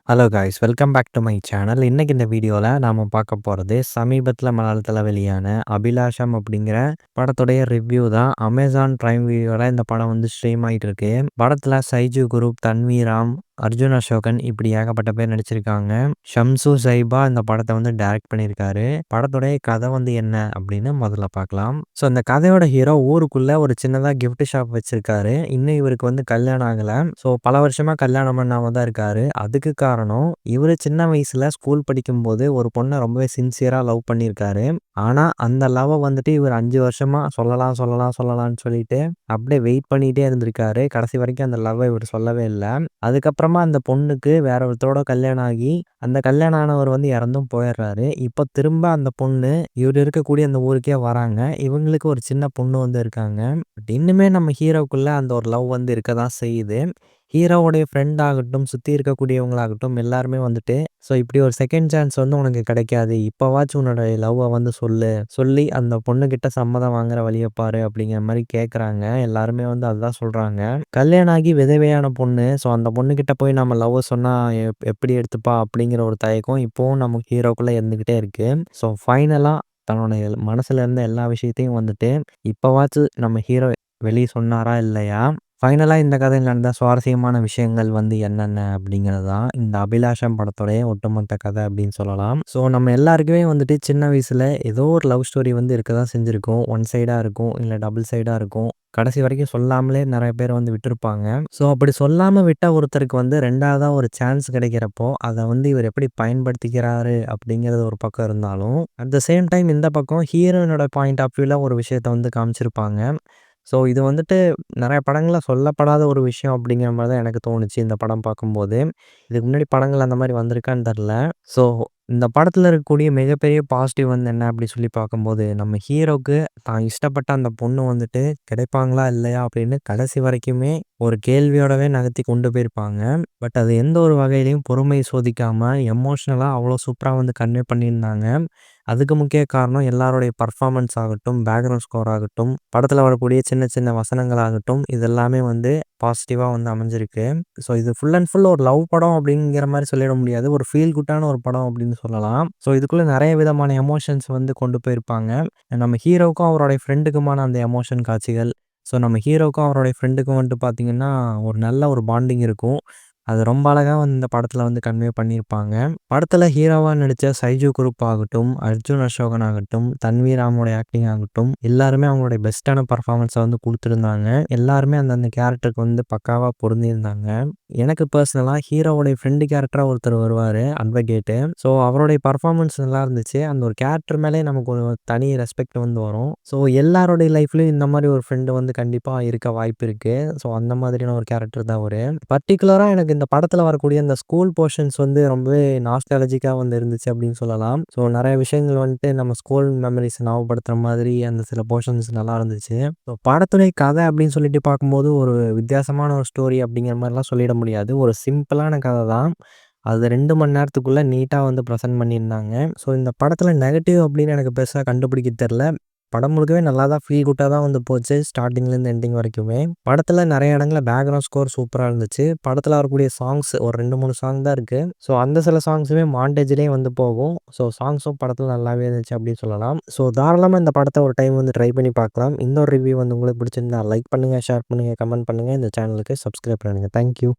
Hello guys, welcome back to my channel. இன்னைக்கு இந்த வீடியோவில் நாம் பார்க்க போகிறது சமீபத்தில் மலையாளத்தில் வெளியான அபிலாஷம் அப்படிங்கிற படத்துடைய ரிவ்யூ தான். அமேசான் பிரைம் வீடியோவில் இந்த படம் வந்து ஸ்ட்ரீம் ஆகிட்டு இருக்கு. படத்தில் சைஜு குரூப், தன்வீராம், அர்ஜுன் அசோகன் இப்படி ஏகப்பட்ட பேர் நடிச்சிருக்காங்க. ஷம்சு சைபா இந்த படத்தை வந்து டைரக்ட் பண்ணியிருக்காரு. படத்துடைய கதை வந்து என்ன அப்படின்னு முதல்ல பார்க்கலாம். ஸோ இந்த கதையோட ஹீரோ ஊருக்குள்ள ஒரு சின்னதாக கிஃப்ட் ஷாப் வச்சிருக்காரு. இன்னும் இவருக்கு வந்து கல்யாணம் ஆகலை. ஸோ பல வருஷமா கல்யாணம் பண்ணாம தான் இருக்காரு. அதுக்கு காரணம் இவர் சின்ன வயசுல ஸ்கூல் படிக்கும்போது ஒரு பொண்ணை ரொம்பவே சின்சியரா லவ் பண்ணியிருக்காரு. ஆனா அந்த லவ் வந்துட்டு இவர் 5 வருஷமா சொல்லலாம்னு சொல்லிட்டு அப்படியே வெயிட் பண்ணிட்டே இருந்திருக்காரு. கடைசி வரைக்கும் அந்த லவ் இவர் சொல்லவே இல்லை. அதுக்கப்புறமா அந்த பொண்ணுக்கு வேற ஒருத்தரோட கல்யாணம் ஆகி அந்த கல்யாணம் ஆனவர் வந்து இறந்தும் போயிடுறாரு. இப்போ திரும்ப அந்த பொண்ணு இவர் இருக்கக்கூடிய அந்த ஊருக்கே வராங்க. இவங்களுக்கு ஒரு சின்ன பொண்ணு வந்து இருக்காங்க. பட் இன்னுமே நம்ம ஹீரோக்குள்ள அந்த ஒரு லவ் வந்து இருக்க தான் செய்யுது. ஹீரோவுடைய ஃப்ரெண்ட் ஆகட்டும், சுற்றி இருக்கக்கூடியவங்களாகட்டும் எல்லாருமே வந்துட்டு, ஸோ இப்படி ஒரு செகண்ட் சான்ஸ் வந்து உனக்கு கிடைக்காது. இப்போவாச்சும் உன்னோட லவ்வை வந்து சொல்லி அந்த பொண்ணுகிட்ட சம்மதம் வாங்குற வழியை பாரு அப்படிங்கிற மாதிரி கேட்குறாங்க. எல்லாருமே வந்து அதுதான் சொல்கிறாங்க. கல்யாணம் ஆகி விதவையான பொண்ணு, ஸோ அந்த பொண்ணுகிட்ட போய் நம்ம லவ் சொன்னால் எப்படி எடுத்துப்பா அப்படிங்கிற ஒரு தயக்கம் இப்போவும் நம்ம ஹீரோக்குள்ளே இருந்துக்கிட்டே இருக்கு. ஸோ ஃபைனலாக தன்னோட மனசுல இருந்த எல்லா விஷயத்தையும் வந்துட்டு இப்போவாச்சும் நம்ம ஹீரோ வெளியே சொன்னாரா இல்லையா? ஃபைனலா இந்த கதையில் நடந்த சுவாரஸ்யமான விஷயங்கள் வந்து என்னென்ன அப்படிங்கிறது தான் இந்த அபிலாஷம் படத்தோடைய ஒட்டுமொத்த கதை அப்படின்னு சொல்லலாம். ஸோ நம்ம எல்லாருக்குமே வந்துட்டு சின்ன வயசுல ஏதோ ஒரு லவ் ஸ்டோரி வந்து இருக்க தான் செஞ்சுருக்கும். ஒன் சைடாக இருக்கும், இல்லை டபுள் சைடாக இருக்கும். கடைசி வரைக்கும் சொல்லாமலே நிறைய பேர் வந்து விட்டுருப்பாங்க. ஸோ அப்படி சொல்லாமல் விட்ட ஒருத்தருக்கு வந்து ரெண்டாவதாக ஒரு சான்ஸ் கிடைக்கிறப்போ அதை வந்து இவர் எப்படி பயன்படுத்திக்கிறாரு அப்படிங்கிறது ஒரு பக்கம் இருந்தாலும், அட் த சேம் டைம் இந்த பக்கம் ஹீரோயினோட பாயிண்ட் ஆஃப் வியூவில் ஒரு விஷயத்தை வந்து காமிச்சிருப்பாங்க. ஸோ இது வந்துட்டு நெறைய படங்கள்ல சொல்லப்படாத ஒரு விஷயம் அப்படிங்கிற மாரி தான் எனக்கு தோணுச்சு இந்த படம் பார்க்கும்போது. இதுக்கு முன்னாடி படங்கள் அந்த மாரி வந்திருக்கான்னு தெரில. ஸோ இந்த படத்துல இருக்கக்கூடிய மிகப்பெரிய பாசிட்டிவ் வந்து என்ன அப்படி சொல்லி பார்க்கும்போது, நம்ம ஹீரோக்கு தான் இஷ்டப்பட்ட அந்த பொண்ணு வந்துட்டு கிடைப்பாங்களா? இல்லையா? அப்படின்னு கடைசி வரைக்குமே ஒரு கேள்வியோடவே நகர்த்தி கொண்டு போயிருப்பாங்க. பட் அது எந்த ஒரு வகையிலயும் பொறுமை சோதிக்காம எமோஷனலா அவ்வளோ சூப்பரா வந்து கன்வே பண்ணியிருந்தாங்க. அதுக்கு முக்கிய காரணம் எல்லாருடைய பர்ஃபார்மன்ஸ் ஆகட்டும், பேக்ரவுண்ட் ஸ்கோர் ஆகட்டும், படத்துல வரக்கூடிய சின்ன சின்ன வசனங்கள் ஆகட்டும், இது எல்லாமே வந்து பாசிட்டிவா வந்து அமைஞ்சிருக்கு. ஸோ இது ஃபுல் அண்ட் ஃபுல் ஒரு லவ் படம் அப்படிங்கிற மாரி சொல்லிட முடியாது. ஒரு ஃபீல் குட்டான ஒரு படம் அப்படின்னு சொல்லலாம். ஸோ இதுக்குள்ள நெறைய விதமான எமோஷன்ஸ் வந்து கொண்டு போயிருப்பாங்க. நம்ம ஹீரோவுக்கும் அவருடைய ஃப்ரெண்டுக்குமான அந்த எமோஷன் காட்சிகள், ஸோ நம்ம ஹீரோவுக்கும் அவருடைய ஃப்ரெண்டுக்கும் வந்துட்டு பார்த்தீங்கன்னா, ஒரு நல்ல ஒரு பாண்டிங் இருக்கும். அது ரொம்ப அழகா வந்து இந்த படத்துல வந்து கன்வே பண்ணியிருப்பாங்க. படத்துல ஹீரோவா நடிச்ச சைஜு குரூப் ஆகட்டும், அர்ஜுன் அசோகன் ஆகட்டும், தன்வீராமோட ஆக்டிங் ஆகட்டும், எல்லாருமே அவங்களுடைய பெஸ்ட்டான பெர்ஃபார்மன்ஸை வந்து குடுத்துருந்தாங்க. எல்லாருமே அந்தந்த கேரக்டருக்கு வந்து பக்காவா பொருந்தியிருந்தாங்க. எனக்கு பர்சனலா ஹீரோவோடைய ஃப்ரெண்டு கேரக்டரா ஒருத்தர் வருவாரு, அட்வொகேட்டு. ஸோ அவருடைய பெர்ஃபார்மன்ஸ் நல்லா இருந்துச்சு. அந்த ஒரு கேரக்டர் மேலே நமக்கு ஒரு தனி ரெஸ்பெக்ட் வந்து வரும். ஸோ எல்லாருடைய லைஃப்லயும் இந்த மாரி ஒரு ஃப்ரெண்டு வந்து கண்டிப்பா இருக்க வாய்ப்பு இருக்கு. ஸோ அந்த மாதிரியான ஒரு கேரக்டர் தான் அவரு. பர்ட்டிகுலரா எனக்கு இந்த படத்துல வரக்கூடிய அந்த ஸ்கூல் போர்ஷன்ஸ் வந்து ரொம்பவே நாஸ்டாலஜிக்கா வந்து இருந்துச்சு அப்படின்னு சொல்லலாம். ஸோ நெறைய விஷயங்கள் வந்துட்டு நம்ம ஸ்கூல் மெமரீஸ ஞாபகப்படுத்துற மாதிரி அந்த சில போர்ஷன்ஸ் நல்லா இருந்துச்சு. ஸோ படத்துடைய கதை அப்படின்னு சொல்லிட்டு பார்க்கும்போது ஒரு வித்தியாசமான ஒரு ஸ்டோரி அப்படிங்கிற மாரிலாம் சொல்லிட முடியாது. ஒரு சிம்பிளான கதை தான். அது 2 மணி நேரத்துக்குள்ள நீட்டா வந்து பிரசன்ட் பண்ணியிருந்தாங்க. ஸோ இந்த படத்துல நெகட்டிவ் அப்படின்னு எனக்கு பெருசா கண்டுபிடிக்க தெரியல. படம் முழுக்கவே நல்லா தான் ஃபீல் குட்டா தான் வந்து போச்சு. ஸ்டார்ட்டிங்லேருந்து எண்டிங் வரைக்குமே. படத்துல நெறைய இடங்கள்ல பேக்ரவுண்ட் ஸ்கோர் சூப்பரா இருந்துச்சு. படத்துல வரக்கூடிய சாங்ஸ் ஒரு 2, 3 சாங் தான் இருக்கு. ஸோ அந்த சில சாங்ஸுமே மாண்டேஜ்லயே வந்து போகும். ஸோ சாங்ஸும் படத்துல நல்லாவே இருந்துச்சு அப்படின்னு சொல்லலாம். ஸோ தாராளமா இந்த படத்த ஒரு டைம் வந்து ட்ரை பண்ணி பார்க்கலாம். இந்த ஒரு ரிவ்யூ வந்து உங்களுக்கு பிடிச்சிருந்தா லைக் பண்ணுங்க, ஷேர் பண்ணுங்க, கமெண்ட் பண்ணுங்க. இந்த சேனலுக்கு சப்ஸ்கிரைப் பண்ணுங்க. Thank you.